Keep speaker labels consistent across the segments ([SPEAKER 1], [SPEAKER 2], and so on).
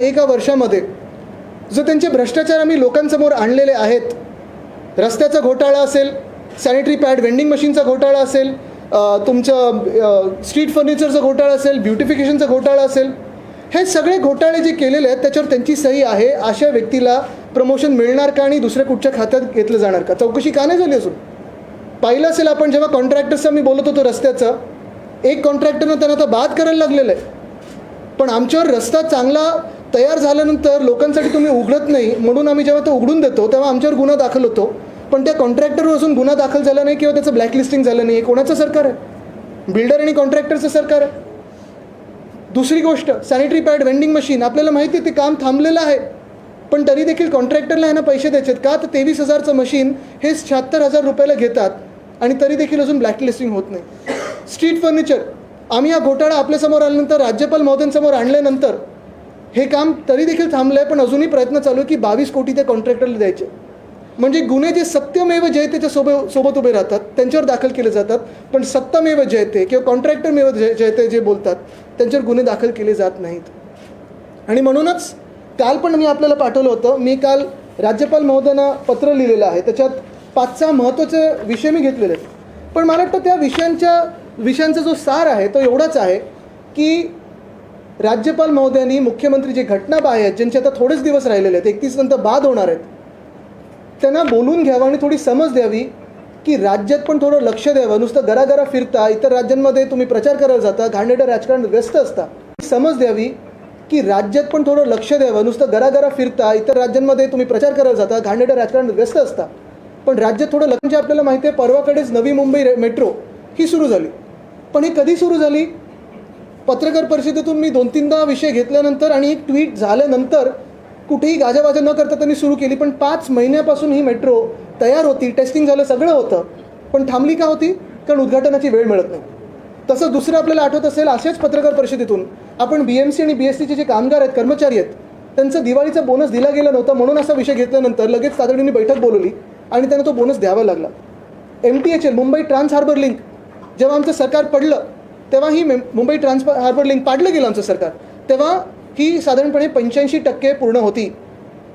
[SPEAKER 1] एका वर्षामध्ये जो त्यांचे भ्रष्टाचार आम्ही लोकांसमोर आणलेले आहेत, रस्त्याचा घोटाळा असेल, सॅनिटरी पॅड वेंडिंग मशीनचा घोटाळा असेल, तुमचं स्ट्रीट फर्निचरचा घोटाळा असेल, ब्युटिफिकेशनचा घोटाळा असेल, हे सगळे घोटाळे जे केलेले आहेत त्याच्यावर त्यांची सही आहे. अशा व्यक्तीला प्रमोशन मिळणार का आणि दुसऱ्या कुठच्या खात्यात घेतलं जाणार का? चौकशी का नाही झाली असून? पाहिलं असेल आपण जेव्हा कॉन्ट्रॅक्टर्सचं मी बोलत होतो रस्त्याचं, एक कॉन्ट्रॅक्टरनं त्यांना आता बाद करायला लागलेलं आहे. पण आमच्यावर रस्ता चांगला तयार झाल्यानंतर लोकांसाठी तुम्ही उघडत नाही म्हणून आम्ही जेव्हा तो उघडून देतो तेव्हा आमच्यावर गुन्हा दाखल होतो. पण त्या कॉन्ट्रॅक्टरवर अजून गुन्हा दाखल झाला नाही किंवा त्याचं ब्लॅकलिस्टिंग झालं नाही. कोणाचं सरकार आहे? बिल्डर आणि कॉन्ट्रॅक्टरचं सरकार आहे. दुसरी गोष्ट, सॅनिटरी पॅड वेंडिंग मशीन आपल्याला माहिती आहे ते काम थांबलेलं आहे, पण तरी देखील कॉन्ट्रॅक्टरला ह्यांना पैसे द्यायचे का? तर 23,000चं मशीन हे 76,000 रुपयाला घेतात आणि तरी देखील अजून ब्लॅकलिस्टिंग होत नाही. स्ट्रीट फर्निचर, आम्ही हा घोटाळा आपल्यासमोर आल्यानंतर राज्यपाल महोदयांसमोर आणल्यानंतर हे काम तरी देखील थांबलं आहे, पण अजूनही प्रयत्न चालू आहे की 22 कोटी त्या कॉन्ट्रॅक्टरला द्यायचे. म्हणजे गुन्हे जे सत्यमेव जयतेच्या सोबत उभे राहतात त्यांच्यावर दाखल केले जातात, पण सत्यमेव जयते किंवा कॉन्ट्रॅक्टरमेव जयते जे बोलतात त्यांच्यावर गुन्हे दाखल केले जात नाहीत. आणि म्हणूनच काल पण मी आपल्याला पाठवलं होतं, मी काल राज्यपाल महोदयांना पत्र लिहिलेलं आहे, त्याच्यात 5-6 महत्त्वाचे विषय मी घेतलेले आहेत. पण मला वाटतं त्या विषयांचा जो सार आहे तो एवढाच आहे की राज्यपाल महोदयांनी मुख्यमंत्री जे घटनाबाह्य आहेत, ज्यांचे आता थोडेच दिवस राहिलेले आहेत, 31 नंतर बाद होणार आहेत, त्यांना बोलून घ्यावं आणि थोडी समज द्यावी की राज्यात पण थोडं लक्ष द्यावं. नुसतं घराघरा फिरता, इतर राज्यांमध्ये तुम्ही प्रचार करायला जाता, घाणेरडं राजकारण व्यस्त असता. समज द्यावी की राज्यात पण थोडं लक्ष द्यावं. नुसतं घराघरा फिरता, इतर राज्यांमध्ये तुम्ही प्रचार करायला जाता, घाणेरडं राजकारण व्यस्त असता, पण राज्यात थोडं लक्ष. आपल्याला माहिती आहे परवाकडेच नवी मुंबई मेट्रो ही सुरू झाली, पण ही कधी सुरू झाली? पत्रकार परिषदेतून मी 2-3दा विषय घेतल्यानंतर आणि एक ट्विट झाल्यानंतर कुठेही गाजावाजा न करता त्यांनी सुरू केली. पण 5 महिन्यापासून ही मेट्रो तयार होती, टेस्टिंग झालं, सगळं होतं, पण थांबली का होती? कारण उद्घाटनाची वेळ मिळत नाही. तसं दुसरं आपल्याला आठवत असेल, अशाच पत्रकार परिषदेतून आपण BMC आणि BSTचे जे कामगार आहेत, कर्मचारी आहेत, त्यांचा दिवाळीचा बोनस दिला गेला नव्हता म्हणून असा विषय घेतल्यानंतर लगेच तातडीने बैठक बोलवली आणि त्यांना तो बोनस द्यावा लागला. MTHL Mumbai trans harbour link जेव्हा आमचं सरकार पडलं तेव्हा ही मुंबई ट्रान्स हार्बर लिंक पाडलं गेलं आमचं सरकार, तेव्हा ही साधारणपणे 85% पूर्ण होती.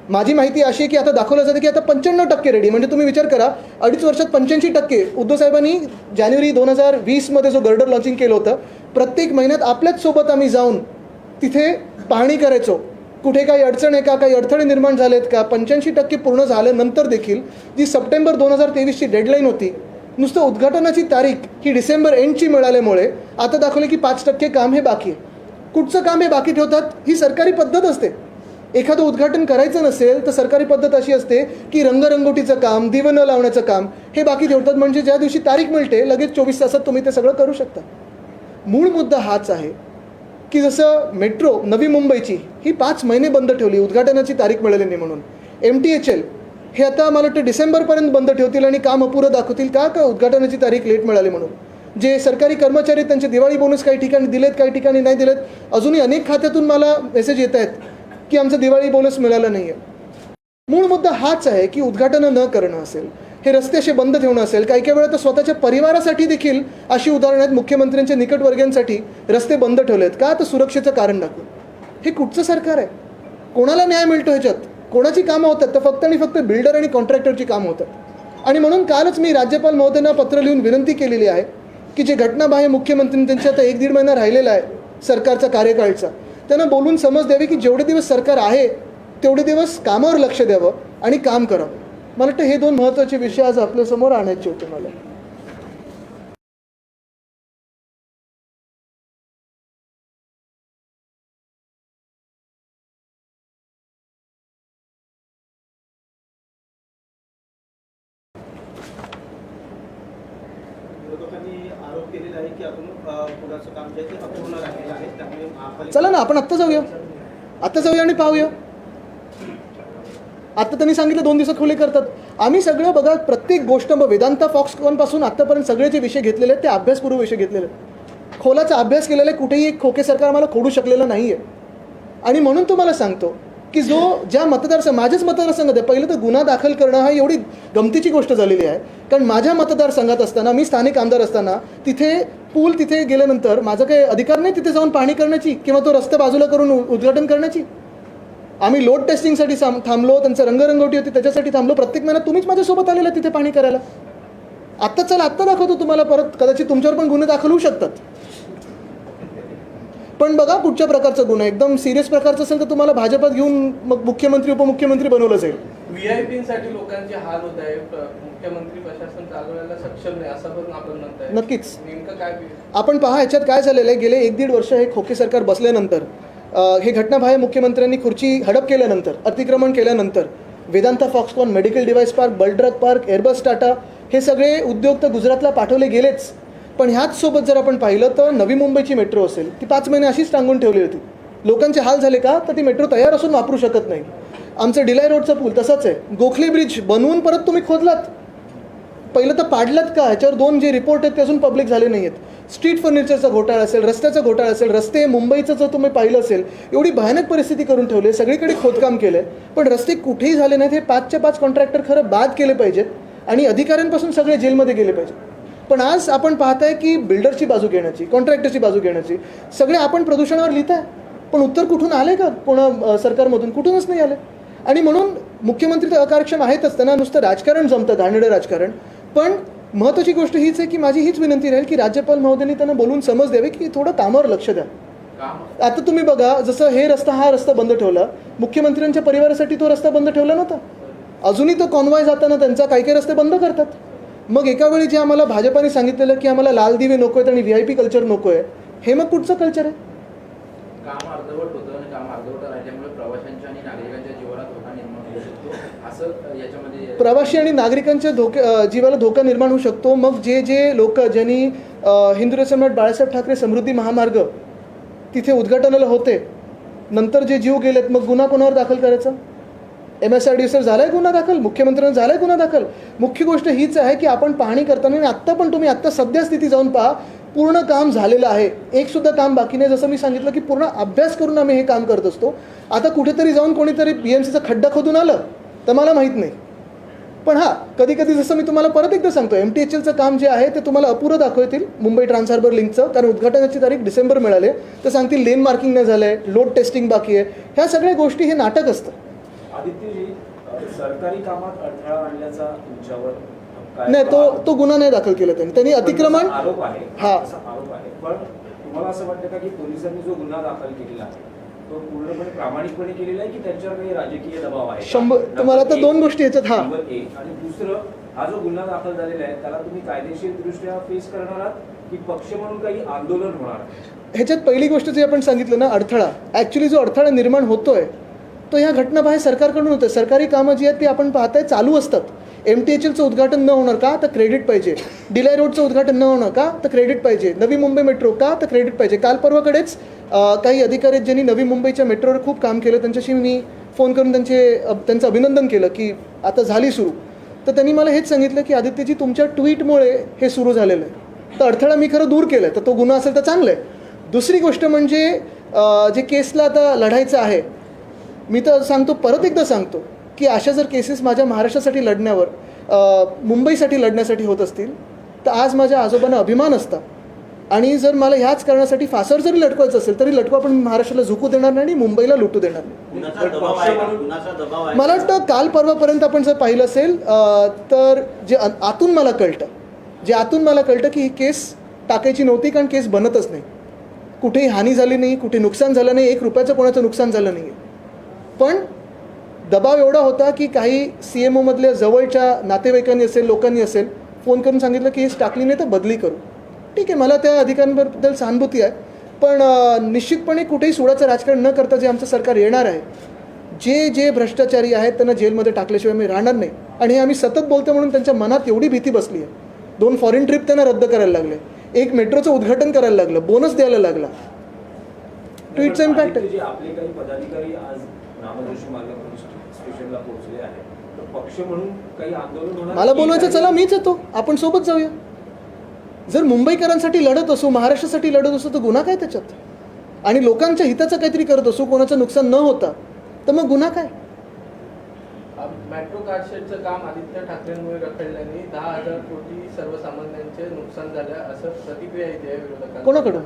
[SPEAKER 1] माझी माहिती अशी आहे की आता दाखवलं जातं की आता 95% रेडी. म्हणजे तुम्ही विचार करा, 2.5 वर्षात 85%. उद्धव साहेबांनी जानेवारी 2020मध्ये जो गर्डर लॉन्चिंग केलं होतं, प्रत्येक महिन्यात आपल्याच सोबत आम्ही जाऊन तिथे पाहणी करायचो, कुठे काही अडचण आहे का, काही अडथळे निर्माण झालेत का. 85% पूर्ण झाल्यानंतर देखील जी सप्टेंबर 2023ची डेडलाईन होती, नुसतं उद्घाटनाची तारीख ही डिसेंबर एंडची मिळाल्यामुळे आता दाखवलं की 5% काम हे बाकी आहे. कुठचं काम हे बाकी ठेवतात? ही सरकारी पद्धत असते. एखादं उद्घाटन करायचं नसेल तर सरकारी पद्धत अशी असते की रंगरंगोटीचं काम, दिवं लावण्याचं काम हे बाकी ठेवतात. म्हणजे ज्या दिवशी तारीख मिळते लगेच 24 तासात तुम्ही ते सगळं करू शकता. मूळ मुद्दा हाच आहे की जसं मेट्रो नवी मुंबईची ही 5 महिने बंद ठेवली, उद्घाटनाची तारीख मिळाली नाही म्हणून. MTHL हे आता मला वाटतं डिसेंबरपर्यंत बंद ठेवतील आणि काम अपुरं दाखवतील का उद्घाटनाची तारीख लेट मिळाली म्हणून. जे सरकारी कर्मचारी आहेत त्यांचे दिवाळी बोनस काही ठिकाणी दिलेत, काही ठिकाणी नाही दिलेत. अजूनही अनेक खात्यातून मला मेसेज येत आहेत की आमचं दिवाळी बोनस मिळालं नाही आहे. मूळ मुद्दा हाच आहे की उद्घाटनं न करणं असेल, हे रस्ते असे बंद ठेवणं असेल, काही काही वेळा तर स्वतःच्या परिवारासाठी देखील अशी उदाहरणं आहेत, मुख्यमंत्र्यांच्या निकटवर्गीयांसाठी रस्ते बंद ठेवले आहेत का? तर सुरक्षेचं कारण दाखवून. हे कुठचं सरकार आहे? कोणाला न्याय मिळतो ह्याच्यात? कोणाची कामं होतात? तर फक्त आणि फक्त बिल्डर आणि कॉन्ट्रॅक्टरची कामं होतात. आणि म्हणून कालच मी राज्यपाल महोदयांना पत्र लिहून विनंती केलेली आहे की जे घटनाबाह्य मुख्यमंत्री त्यांच्या आता 1-1.5 महिना राहिलेला आहे सरकारचा कार्यकाळचा, त्यांना बोलून समज द्यावी की जेवढे दिवस सरकार आहे तेवढे दिवस कामावर लक्ष द्यावं आणि काम करावं. मला वाटतं हे 2 महत्त्वाचे विषय आज आपल्यासमोर आणायचे होते मला.
[SPEAKER 2] आरोप केलेला आहे की अजून पुलाचं काम जे आहे ते अपूर्ण राहिलेलं आहे, त्यामुळे
[SPEAKER 1] चला ना आपण आत्ता जाऊया आणि पाहूया. आत्ता त्यांनी सांगितलं 2 दिवसात खुले करतात. आम्ही सगळं बघा, प्रत्येक गोष्ट वेदांता फॉक्सकॉनपासून आत्तापर्यंत सगळे जे विषय घेतलेले आहेत ते अभ्यासपूर्व विषय घेतलेले आहेत. खोलाचा अभ्यास केलेला आहे. कुठेही एक खोके सरकार आम्हाला खोडू शकलेलं नाही आहे. आणि म्हणून तुम्हाला सांगतो की ज्या माझ्याच मतदारसंघात आहे, पहिलं तर गुन्हा दाखल करणं हा एवढी गमतीची गोष्ट झालेली आहे. कारण माझ्या मतदारसंघात असताना, मी स्थानिक आमदार असताना, तिथे पूल तिथे गेल्यानंतर माझा काही अधिकार नाही तिथे जाऊन पाहणी करण्याची किंवा तो रस्ता बाजूला करून उद्घाटन करण्याची. आम्ही लोड टेस्टिंगसाठी थांबलो, त्यांचं रंगरंगोटी होती त्याच्यासाठी थांबलो. प्रत्येक महिन्यात तुम्हीच माझ्यासोबत आलेला तिथे पाणी करायला. आत्ता चला, आत्ता दाखवतो तुम्हाला परत. कदाचित तुमच्यावर पण गुन्हे दाखल होऊ शकतात. पण बघा कुठच्या प्रकारचा गुन्हा, एकदम सिरियस प्रकारचा असेल तर तुम्हाला भाजपात घेऊन मग मुख्यमंत्री उपमुख्यमंत्री बनवलं जाईल.
[SPEAKER 3] व्हीआयपीसाठी लोकांचे हाल होत आहे, मुख्यमंत्री प्रशासन चालवायला सक्षम नाही असं पण आपण म्हणताय.
[SPEAKER 1] नक्कीच.
[SPEAKER 3] नेमकं काय
[SPEAKER 1] आपण पहा, ह्याच्यात काय झालेलं आहे, गेले 1-1.5 वर्ष हे खोके सरकार बसल्यानंतर, हे घटनाबाह्य मुख्यमंत्र्यांनी खुर्ची हडप केल्यानंतर, अतिक्रमण केल्यानंतर, Vedanta Foxconn, medical device park, bulk drug park, Airbus Tata हे सगळे उद्योग तर गुजरातला पाठवले गेलेच. पण ह्याच सोबत जर आपण पाहिलं तर नवी मुंबईची मेट्रो असेल, ती 5 महिने अशीच टांगून ठेवली होती. लोकांचे हाल झाले का, तर ती मेट्रो तयार असून वापरू शकत नाही. आमचं डिलाय रोडचा पूल तसाच आहे. गोखले ब्रिज बनवून परत तुम्ही खोदलात, पहिलं तर पाडलात का, ह्याच्यावर 2 जे रिपोर्ट आहेत ते अजून पब्लिक झाले नाही आहेत. स्ट्रीट फर्निचरचा घोटाळा असेल, रस्त्याचा घोटाळा असेल, रस्ते मुंबईचं जर तुम्ही पाहिलं असेल, एवढी भयानक परिस्थिती करून ठेवली आहे, सगळीकडे खोदकाम केलं आहे, पण रस्ते कुठेही झाले नाहीत. हे 5च्या 5 कॉन्ट्रॅक्टर खरं बाद केले पाहिजेत आणि अधिकाऱ्यांपासून सगळे जेलमध्ये गेले पाहिजेत. पण आज आपण पाहताय की बिल्डरची बाजू घेण्याची, कॉन्ट्रॅक्टरची बाजू घेण्याची, सगळे आपण प्रदूषणावर लिहिताय, पण उत्तर कुठून आले का कोणा सरकारमधून? कुठूनच नाही आले. आणि म्हणून मुख्यमंत्री तर अकार्यक्षम आहेतच, त्यांना नुसतं राजकारण जमतं, घाणेरडं राजकारण. पण महत्त्वाची गोष्ट हीच आहे की माझी हीच विनंती राहील की राज्यपाल महोदयांनी त्यांना बोलून समज द्यावी की थोडं कामावर लक्ष द्या. आता तुम्ही बघा, जसं हा रस्ता बंद ठेवला, मुख्यमंत्र्यांच्या परिवारासाठी तो रस्ता बंद ठेवला नव्हता. अजूनही तो कॉन्वॉय जाताना त्यांचा काही रस्ते बंद करतात. मग एका वेळी जे आम्हाला भाजपाने सांगितलेलं की आम्हाला लाल दिवे नको आहेत आणि VIP कल्चर नको आहे, हे मग कुठचं कल्चर आहे?
[SPEAKER 4] काम अर्धवट होतं आणि काम अर्धवट राहिल्यामुळे प्रवाशांच्या आणि नागरिकांच्या जीवाला धोका निर्माण होऊ शकतो असं याच्यामध्ये.
[SPEAKER 1] प्रवासी आणि नागरिकांच्या जीवाला धोका निर्माण होऊ शकतो. मग जे लोक ज्यांनी हिंदू सम्राट बाळासाहेब ठाकरे समृद्धी महामार्ग तिथे उद्घाटनाला होते, नंतर जे जीव गेलेत, मग गुन्हा कोणावर दाखल करायचा? MSRDCवर झालाय गुन्हा दाखल, मुख्यमंत्र्यांना झालाय गुन्हा दाखल. मुख्य गोष्ट हीच आहे की आपण पाहणी करताना, आणि आत्ता पण तुम्ही आत्ता सध्या स्थिती जाऊन पहा, पूर्ण काम झालेलं आहे, एक सुद्धा काम बाकी नाही. जसं मी सांगितलं की पूर्ण अभ्यास करून आम्ही हे काम करत असतो. आता कुठेतरी जाऊन कोणीतरी BMCचा खड्डा खोदून आलं तर मला माहीत नाही. पण हां, कधी कधी जसं मी तुम्हाला परत एकदा सांगतो, MTHLचं काम जे आहे ते तुम्हाला अपुरं दाखवतील, मुंबई ट्रान्स हार्बर लिंकचं, कारण उद्घाटनाची तारीख डिसेंबर मिळाले, तर सांगतील लेन मार्किंग नाही झालं आहे, लोड टेस्टिंग बाकी आहे. ह्या सगळ्या गोष्टी हे नाटक असतं.
[SPEAKER 5] आदित्यजी, सरकारी कामात अडथळा आणल्याचा तुमच्यावर
[SPEAKER 1] नाही, तो गुन्हा नाही दाखल केला त्यांनी अतिक्रमण
[SPEAKER 5] आरोप आहे.
[SPEAKER 1] हा
[SPEAKER 5] आरोप आहे. पण तुम्हाला असं वाटतं का की पोलिसांनी जो गुन्हा दाखल केलेला आहे तो पूर्णपणे प्रामाणिकपणे केलेला आहे की त्यांच्यावर काही राजकीय दबाव आहे?
[SPEAKER 1] तुम्हाला तर 2 गोष्टी याच्यात. हा,
[SPEAKER 5] नंबर 1. आणि दुसरं, हा जो गुन्हा दाखल झालेला आहे त्याला तुम्ही कायदेशीर दृष्ट्या फेस करणार आहात की पक्ष म्हणून काही आंदोलन होणार?
[SPEAKER 1] ह्याच्यात पहिली गोष्ट जे आपण सांगितलं ना, अडथळा, ॲक्च्युली जो अडथळा निर्माण होतोय तो ह्या घटनाबाहेर सरकारकडून होतं. सरकारी कामं जी आहेत ती आपण पाहताय चालू असतात. MTHLचं उद्घाटन न होणार का, तर क्रेडिट पाहिजे. डिलाय रोडचं उद्घाटन न होणार का, तर क्रेडिट पाहिजे. नवी मुंबई मेट्रो का, तर क्रेडिट पाहिजे. काल परवाकडेच काही अधिकारी आहेत ज्यांनी नवी मुंबईच्या मेट्रोवर खूप काम केलं, त्यांच्याशी मी फोन करून त्यांचं अभिनंदन केलं की आता झाली सुरू. तर त्यांनी मला हेच सांगितलं की आदित्यजी, तुमच्या ट्विटमुळे हे सुरू झालेलं आहे, तर अडथळा मी खरं दूर केला आहे, तर तो गुन्हा असेल तर चांगलं आहे. दुसरी गोष्ट म्हणजे जे केसला आता लढायचं आहे, मी तर सांगतो, परत एकदा सांगतो की अशा जर केसेस माझ्या महाराष्ट्रासाठी लढण्यावर, मुंबईसाठी लढण्यासाठी होत असतील तर आज माझ्या आजोबांना अभिमान असता. आणि जर मला ह्याच कारणासाठी फासावर जरी लटकवायचं असेल तरी लटकवा, पण महाराष्ट्राला झुकू देणार नाही आणि मुंबईला लुटू देणार नाही. मला वाटतं काल परवापर्यंत आपण जर पाहिलं असेल तर जे आतून मला कळतं की ही केस टाकायची नव्हती, कारण केस बनतच नाही, कुठेही हानी झाली नाही, कुठे नुकसान झालं नाही, 1 रुपयाचं कोणाचं नुकसान झालं नाही. पण दबाव एवढा होता की काही CMOमधल्या जवळच्या नातेवाईकांनी असेल, लोकांनी असेल, फोन करून सांगितलं की हेच टाकली नाही तर बदली करू. ठीक आहे, मला त्या अधिकाऱ्यांबद्दल सहानुभूती आहे, पण निश्चितपणे कुठेही सुडाचं राजकारण न करता जे आमचं सरकार येणार आहे, जे भ्रष्टाचारी आहेत त्यांना जेलमध्ये टाकल्याशिवाय मी राहणार नाही. आणि हे आम्ही सतत बोलतो म्हणून त्यांच्या मनात एवढी भीती बसली आहे. 2 फॉरेन ट्रिप त्यांना रद्द करायला लागले, 1 मेट्रोचं उद्घाटन करायला लागलं, बोनस द्यायला लागला. ट्विटचा इम्पॅक्ट आहे.
[SPEAKER 5] आपले काही पदाधिकारी आज नामजोशी मार्ग स्टेशनला पोहोचले आहेत, तर पक्ष म्हणून काही आंदोलन होणार?
[SPEAKER 1] मला बोलवायचं, चला मीच येतो, आपण सोबत जाऊया. जर मुंबईकरांसाठी लढत असू, महाराष्ट्रासाठी लढत असू, तर गुन्हा काय त्याच्यात? आणि लोकांच्या हिताचं काहीतरी करत असू, कोणाचं नुकसान न होता, तर मग गुन्हा काय?
[SPEAKER 3] मेट्रो कारशेडचं काम आदित्य ठाकरेंमुळे रखडल्याने 10,000 कोटी सर्वसामान्यांचे नुकसान झाले असं प्रतिक्रिया येते विरोधकांना.
[SPEAKER 1] कोणाकडून?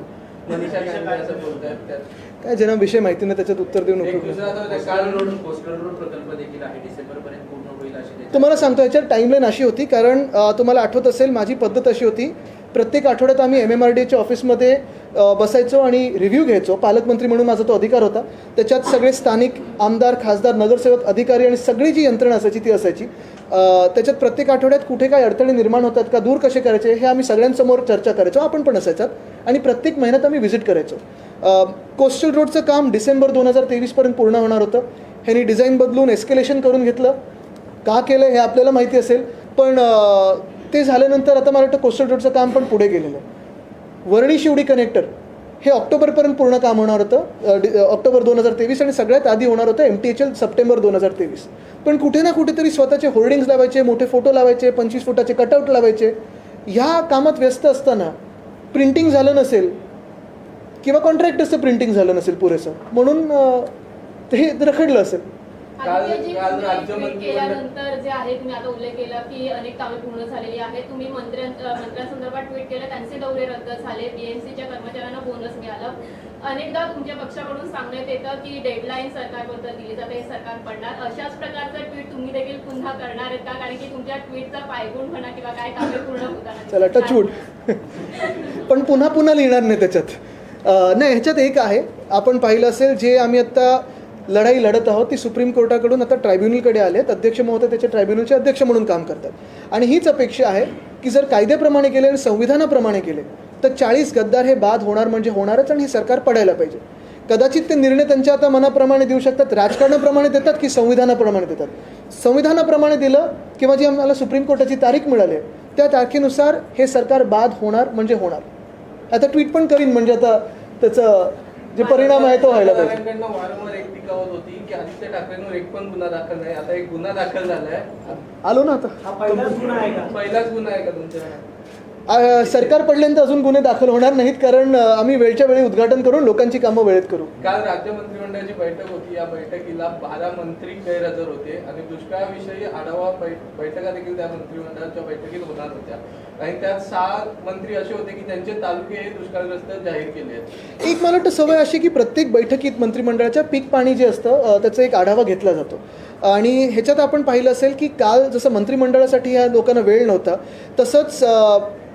[SPEAKER 3] मनीषा कांबळे असं बोलतायत त्यात.
[SPEAKER 1] काय ज्यांना विषय माहिती नाही त्याच्यात उत्तर देऊन
[SPEAKER 3] एक
[SPEAKER 1] उपयोग नाही.
[SPEAKER 3] दुसरा आता
[SPEAKER 4] कोस्टल रोड प्रकल्प देखील आहे, डिसेंबर पर्यंत पूर्ण होईल अशी त्याची-
[SPEAKER 1] तुम्हाला सांगतो याच्यात टाईमलाईन अशी होती कारण तुम्हाला आठवत असेल माझी पद्धत अशी होती, प्रत्येक आठवड्यात आम्ही MMRDAच्या ऑफिसमध्ये बसायचो आणि रिव्ह्यू घ्यायचो. पालकमंत्री म्हणून माझा तो अधिकार होता. त्याच्यात सगळे स्थानिक आमदार, खासदार, नगरसेवक, अधिकारी आणि सगळी जी यंत्रणा असायची ती असायची. त्याच्यात प्रत्येक आठवड्यात कुठे काय अडथळे निर्माण होतात का, दूर कसे करायचे हे आम्ही सगळ्यांसमोर चर्चा करायचो. आपण पण असायचात आणि प्रत्येक महिन्यात आम्ही व्हिजिट करायचो. कोस्टल रोडचं काम डिसेंबर 2023पर्यंत पूर्ण होणार होतं. ह्यांनी डिझाईन बदलून एस्केलेशन करून घेतलं. का केलं हे आपल्याला माहिती असेल, पण ते झाल्यानंतर आता मला वाटतं कोस्टल रोडचं काम पण पुढे गेलेलं आहे. वरळी शिवडी कनेक्टर हे ऑक्टोबरपर्यंत पूर्ण काम होणार होतं, ऑक्टोबर 2023, आणि सगळ्यात आधी होणार होतं MTHL सप्टेंबर 2023. पण कुठे ना कुठेतरी स्वतःचे होर्डिंग्स लावायचे, मोठे फोटो लावायचे, 25 फुटाचे कटआउट लावायचे. ह्या कामात व्यस्त असताना प्रिंटिंग झालं नसेल किंवा कॉन्ट्रॅक्टर्सचं प्रिंटिंग झालं नसेल पुरेसं, म्हणून ते रखडलं असेल.
[SPEAKER 3] काल
[SPEAKER 6] ट्विट
[SPEAKER 3] राज्यमंत्री
[SPEAKER 6] केल्यानंतर जे आहे तुम्ही आता उल्लेख केला की अनेक कामे पूर्ण झालेली आहेत. तुम्ही मंत्र्यांसंदर्भात ट्विट केलं, त्यांचे दौरे रद्द झाले, BMCच्या कर्मचाऱ्यांना बोनस मिळालं. अनेकदा तुमच्या पक्षाकडून सांगण्यात येतं की डेडलाईन सरकारबद्दल दिली जाते, हे सरकार पडणार. अशाच प्रकारचं ट्विट तुम्ही देखील पुन्हा करणार आहेत का? कारण की तुमच्या ट्विटचा पायगुण म्हणा किंवा काय कामे पूर्ण होताना.
[SPEAKER 1] चला टचवूड. पण पुन्हा पुन्हा लिहिणार नाही त्याच्यात. नाही, ह्याच्यात एक आहे, आपण पाहिलं असेल, जे आम्ही आत्ता लढाई लढत आहोत ती सुप्रीम कोर्टाकडून आता ट्रायब्युनलकडे आलेत. अध्यक्ष महोदय त्याच्या ट्रायब्युनलचे अध्यक्ष म्हणून काम करतात. आणि हीच अपेक्षा आहे की जर कायद्याप्रमाणे केले आणि संविधानाप्रमाणे केले तर 40 गद्दार हे बाद होणार म्हणजे होणारच, आणि हे सरकार पडायला पाहिजे. कदाचित ते निर्णय त्यांच्या आता मनाप्रमाणे देऊ शकतात, राजकारणाप्रमाणे देतात की संविधानाप्रमाणे देतात. संविधानाप्रमाणे दिलं किंवा जी आम्हाला सुप्रीम कोर्टाची तारीख मिळाली आहे त्या तारखेनुसार हे सरकार बाद होणार म्हणजे होणार. आता ट्विट पण करीन, म्हणजे आता त्याचं जे परिणाम आहे तो व्हायला पाहिजे.
[SPEAKER 3] मतदारांकडनं वारंवार एक टीका होत होती की आदित्य ठाकरेंवर एक पण गुन्हा दाखल नाही. आता एक गुन्हा दाखल झालाय.
[SPEAKER 1] आलो ना आता.
[SPEAKER 2] हा पहिलाच गुन्हा आहे का?
[SPEAKER 3] पहिलाच गुन्हा आहे का तुमच्या?
[SPEAKER 1] सरकार पडल्यानंतर अजून गुन्हे दाखल होणार नाहीत, कारण आम्ही वेळच्या वेळी उद्घाटन करून लोकांची कामं वेळेत करू.
[SPEAKER 3] काल राज्य मंत्रिमंडळाची बैठक होती. या बैठकीला 12 मंत्री गैरहजर होते आणि दुष्काळाविषयी आढावा बैठका देखील त्या मंत्रिमंडळाच्या बैठकीत होणार होत्या. आणि त्यात 6 मंत्री असे होते की त्यांचे तालुके हे दुष्काळग्रस्त जाहीर केले आहेत.
[SPEAKER 1] एक मला वाटतं सवय अशी की प्रत्येक बैठकीत मंत्रिमंडळाच्या पीक पाणी जे असतं त्याचा एक आढावा घेतला जातो. आणि ह्याच्यात आपण पाहिलं असेल की काल जसं मंत्रिमंडळासाठी ह्या लोकांना वेळ नव्हता, तसंच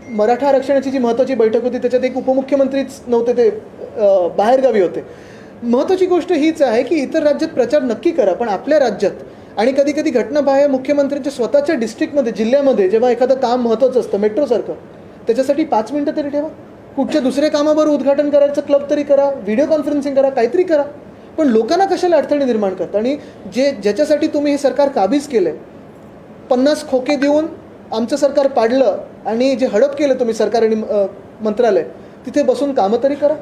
[SPEAKER 1] मराठा आरक्षणाची जी महत्त्वाची बैठक होती त्याच्यात एक उपमुख्यमंत्रीच नव्हते, ते बाहेरगावी होते. महत्त्वाची गोष्ट हीच आहे की इतर राज्यात प्रचार नक्की करा, पण आपल्या राज्यात आणि कधी कधी घटनाबाह्य मुख्यमंत्र्यांच्या स्वतःच्या डिस्ट्रिक्टमध्ये, जिल्ह्यामध्ये जेव्हा एखादं काम महत्त्वाचं असतं मेट्रोसारखं, त्याच्यासाठी 5 मिनिटं तरी ठेवा. कुठच्या दुसऱ्या कामावर उद्घाटन करायचं क्लब तरी करा, व्हिडिओ कॉन्फरन्सिंग करा, काहीतरी करा. पण लोकांना कशाला अडथळे निर्माण करता? आणि ज्याच्यासाठी तुम्ही हे सरकार काबीज केलं आहे, 50 खोके देऊन आमचं सरकार पाडलं आणि जे हडप केलं तुम्ही सरकार आणि मंत्रालय, तिथे बसून कामं तरी करा.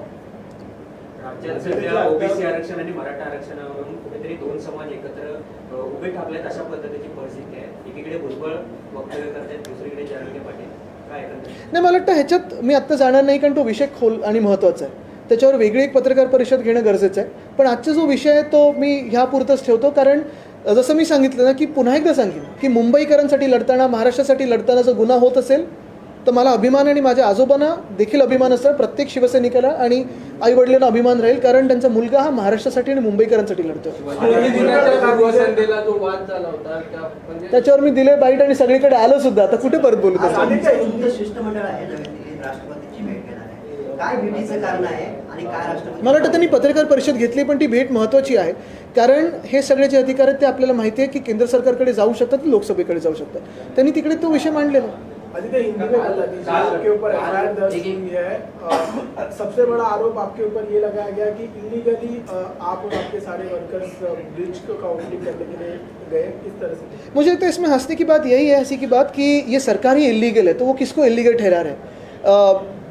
[SPEAKER 5] राज्यात सध्या ओबीसी आरक्षण आणि मराठा आरक्षणावरून कुठेतरी 2 समाज एकत्र उभे ठाकलेत अशा पद्धतीची परिस्थिती आहे. एकीकडे भुजबळ वक्तव्य करतात, दुसरीकडे जयंत पाटील. काय
[SPEAKER 1] नाही, मला वाटतं ह्याच्यात मी आत्ता जाणार नाही, कारण तो विषय खोल आणि महत्त्वाचा आहे. त्याच्यावर वेगळी एक पत्रकार परिषद घेणं गरजेचं आहे. पण आजचा जो विषय आहे तो मी ह्यापुरतंच ठेवतो, कारण जसं मी सांगितलं ना की पुन्हा एकदा सांगेन की मुंबईकरांसाठी लढताना, महाराष्ट्रासाठी लढताना जर गुन्हा होत असेल तर मला अभिमान आणि माझ्या आजोबांना देखील अभिमान असतो, प्रत्येक शिवसैनिकाला आणि आईवडिलांना अभिमान राहील, कारण त्यांचा मुलगा हा महाराष्ट्रासाठी आणि मुंबईकरांसाठी लढतो.
[SPEAKER 3] जो वाद झाला होता
[SPEAKER 1] त्याच्यावर मी दिले बाईट आणि सगळीकडे आलो सुद्धा. आता कुठे परत बोलू?
[SPEAKER 7] शिष्टमंडळ आहे राष्ट्रपतीची भेट घेणार आहे, काय भेटीचं कारण आहे आणि काय राष्ट्रपती?
[SPEAKER 1] मला वाटतं त्यांनी पत्रकार परिषद घेतली, पण ती भेट महत्त्वाची आहे, कारण हे सगळे जे अधिकार आहेत ते आपल्याला माहिती आहे की केंद्र सरकारकडे जाऊ शकतात, लोकसभेकडे जाऊ शकतात. त्यांनी तिकडे तो विषय मांडलेला.
[SPEAKER 8] हिंदी में बता दीजिए, आपके ऊपर FIR दर्ज हुई है. सबसे बड़ा आरोप आपके ऊपर ये लगाया गया कि इलीगली आप और आपके सारे वर्कर्स ब्रिज को काउंटिंग करने के लिए गए. किस तरह से?
[SPEAKER 1] मुझे तो इसमें हंसने की बात यही है, हंसी की बात कि ये सरकार ही इलीगल है, तो वो किसको इलीगल ठहरा रहे हैं?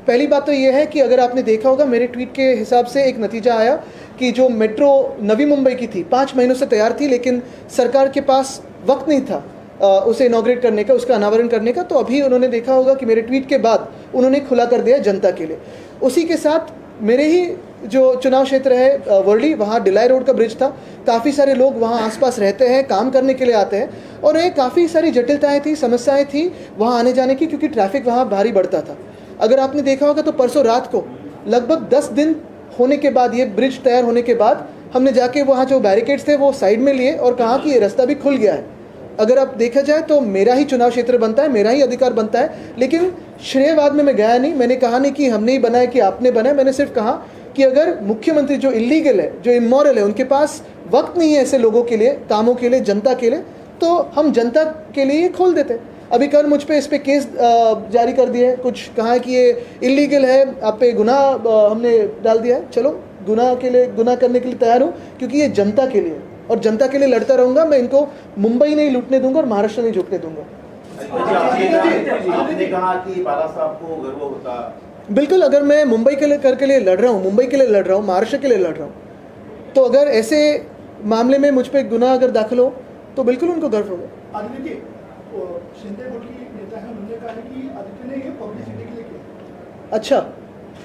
[SPEAKER 1] पहली बात तो ये है कि अगर आपने देखा होगा मेरे ट्वीट के हिसाब से एक नतीजा आया कि जो मेट्रो नवी मुंबई की थी 5 महीनों से तैयार थी, लेकिन सरकार के पास वक्त नहीं था उसे इनॉग्रेट करने का, उसका अनावरण करने का. तो अभी उन्होंने देखा होगा कि मेरे ट्वीट के बाद उन्होंने खुला कर दिया जनता के लिए. उसी के साथ मेरे ही जो चुनाव क्षेत्र है वर्ली, वहाँ डिलाई रोड का ब्रिज था. काफ़ी सारे लोग वहाँ आसपास रहते हैं, काम करने के लिए आते हैं, और ये काफ़ी सारी जटिलताएं थी, समस्याएं थी वहाँ आने जाने की, क्योंकि ट्रैफिक वहाँ भारी बढ़ता था. अगर आपने देखा होगा तो परसों रात को लगभग 10 दिन होने के बाद, ये ब्रिज तैयार होने के बाद, हमने जाके वहाँ जो बैरिकेड्स थे वो साइड में लिए और कहा कि ये रास्ता भी खुल गया है। अगर आप देखा जाए तो मेरा ही चुनाव क्षेत्र बनता है, मेरा ही अधिकार बनता है, लेकिन श्रेयवाद में मैं गया नहीं। मैंने कहा नहीं कि हमने ही बनाया कि आपने बनाया। मैंने सिर्फ कहा कि अगर मुख्यमंत्री जो इलीगल है, जो इमोरल है, उनके पास वक्त नहीं है ऐसे लोगों के लिए, कामों के लिए, जनता के लिए, तो हम जनता के लिए खोल देते। अभी कल मुझ पे इस पे केस जारी कर दिए, कुछ कहा कि ये इलीगल है, आप पे गुनाह हमने डाल दिया है। चलो, गुनाह करने के लिए तैयार हूँ, क्योंकि ये जनता के लिए, और जनता के लिए लड़ता रहूँगा। मैं इनको मुंबई नहीं लूटने दूंगा और महाराष्ट्र नहीं झुकने दूंगा।
[SPEAKER 9] आपने कहा कि बाला साहब को गर्व होता।
[SPEAKER 1] बिल्कुल, अगर मैं मुंबई के लिए लड़ रहा हूँ, मुंबई के लिए लड़ रहा हूँ, महाराष्ट्र के लिए लड़ रहा हूँ, तो अगर ऐसे मामले में मुझ पर गुनाह अगर दाखिल हो तो बिल्कुल उनको गर्व होगा।
[SPEAKER 8] आदित्य जी, शिंदे गुट की नेता है, उन्होंने कहा है कि आदित्य ने ये पब्लिसिटी के लिए किया।
[SPEAKER 1] अच्छा,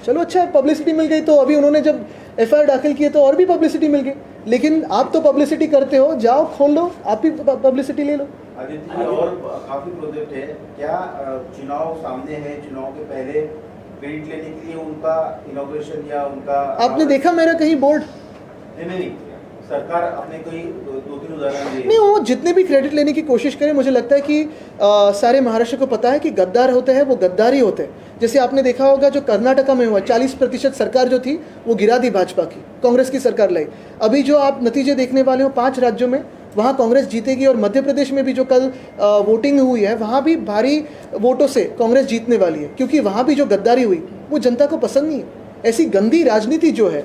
[SPEAKER 1] चलो, अच्छा, पब्लिसिटी मिल गई। तो अभी उन्होंने जब FIR दाखिल किए तो और भी पब्लिसिटी मिल गई। लेकिन आप तो पब्लिसिटी करते हो, जाओ खोल लो, आप भी पब्लिसिटी ले लो।
[SPEAKER 9] आदित्य जी, और काफी प्रोजेक्ट है क्या? चुनाव सामने है, चुनाव के पहले क्रेडिट लेने के लिए उनका इनॉग्रेशन या उनका
[SPEAKER 1] आपने देखा मेरा कहीं बोर्ड?
[SPEAKER 9] नहीं, सरकार अपने कोई 2-3 उदाहरण दे।
[SPEAKER 1] नहीं, वो जितने भी क्रेडिट लेने की कोशिश करें, मुझे लगता है कि सारे महाराष्ट्र को पता है कि गद्दार होते हैं वो गद्दारी होते हैं। जैसे आपने देखा होगा जो कर्नाटका में हुआ, 40% सरकार जो थी वो गिरा दी भाजपा की, कांग्रेस की सरकार लाई। अभी जो आप नतीजे देखने वाले हो 5 राज्यों में, वहाँ कांग्रेस जीतेगी। और मध्य प्रदेश में भी जो कल वोटिंग हुई है, वहाँ भी भारी वोटों से कांग्रेस जीतने वाली है, क्योंकि वहाँ भी जो गद्दारी हुई वो जनता को पसंद नहीं है। ऐसी गंदी राजनीति जो है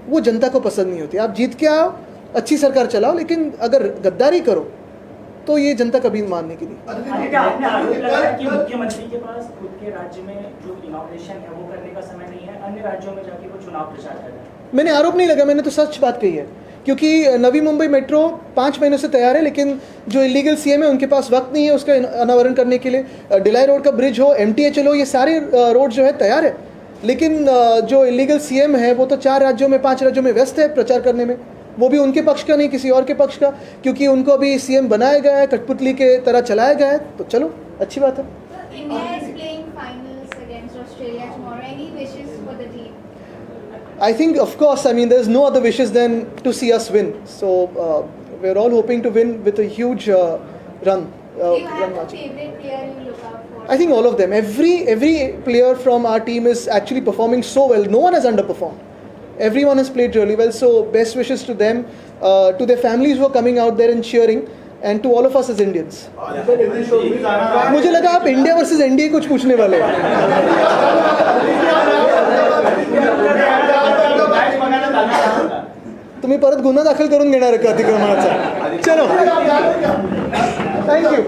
[SPEAKER 1] वो जनता को पसंद नहीं होती। आप जीत के आओ, अच्छी सरकार चलाओ, लेकिन अगर गद्दारी करो तो ये जनता कभी मानने की नहीं।
[SPEAKER 10] आपने आरोप लगाया कि मुख्यमंत्री के पास खुद के राज्य में जो इनॉग्रेशन है वो करने का समय नहीं है, अन्य राज्यों में जाके वो चुनाव प्रचार कर रहे हैं।
[SPEAKER 1] मैंने आरोप नहीं लगा, मैंने तो सच बात कही है। क्योंकि नवी मुंबई मेट्रो 5 महीनों से तैयार है, लेकिन जो इलीगल CM है उनके पास वक्त नहीं है उसका अनावरण करने के लिए। डिलाई रोड का ब्रिज हो, MTH हो, ये सारे रोड जो है तैयार है, लेकिन जो इलीगल CM है वो तो 4 राज्यों में 5 राज्यों में व्यस्त है प्रचार करने में। वो भी उनके पक्ष का नहीं, किसी और के पक्ष का, क्योंकि उनको अभी CM बनाया गया है, कठपुतली के तरह चलाया गया है। तो चलो, अच्छी बात है।
[SPEAKER 11] India is playing finals against Australia tomorrow. Any wishes for the team?
[SPEAKER 1] I think, of course, I mean, there's no other wishes than to see us win. So we're all hoping to win with a huge run.
[SPEAKER 11] Do you have a favorite player you look out for?
[SPEAKER 1] I think all of them. Every player from our team is actually performing so well. No one has underperformed. Everyone has played really well. So best wishes to them, to their families who are coming out there and cheering, and to all of us as Indians. मुझे लगा आप India versus NDA कुछ पूछने वाले हैं। तुम्ही परत गुन्हा दाखल करून घेणार का अतिक्रमणाचा? चलो, थँक्यू.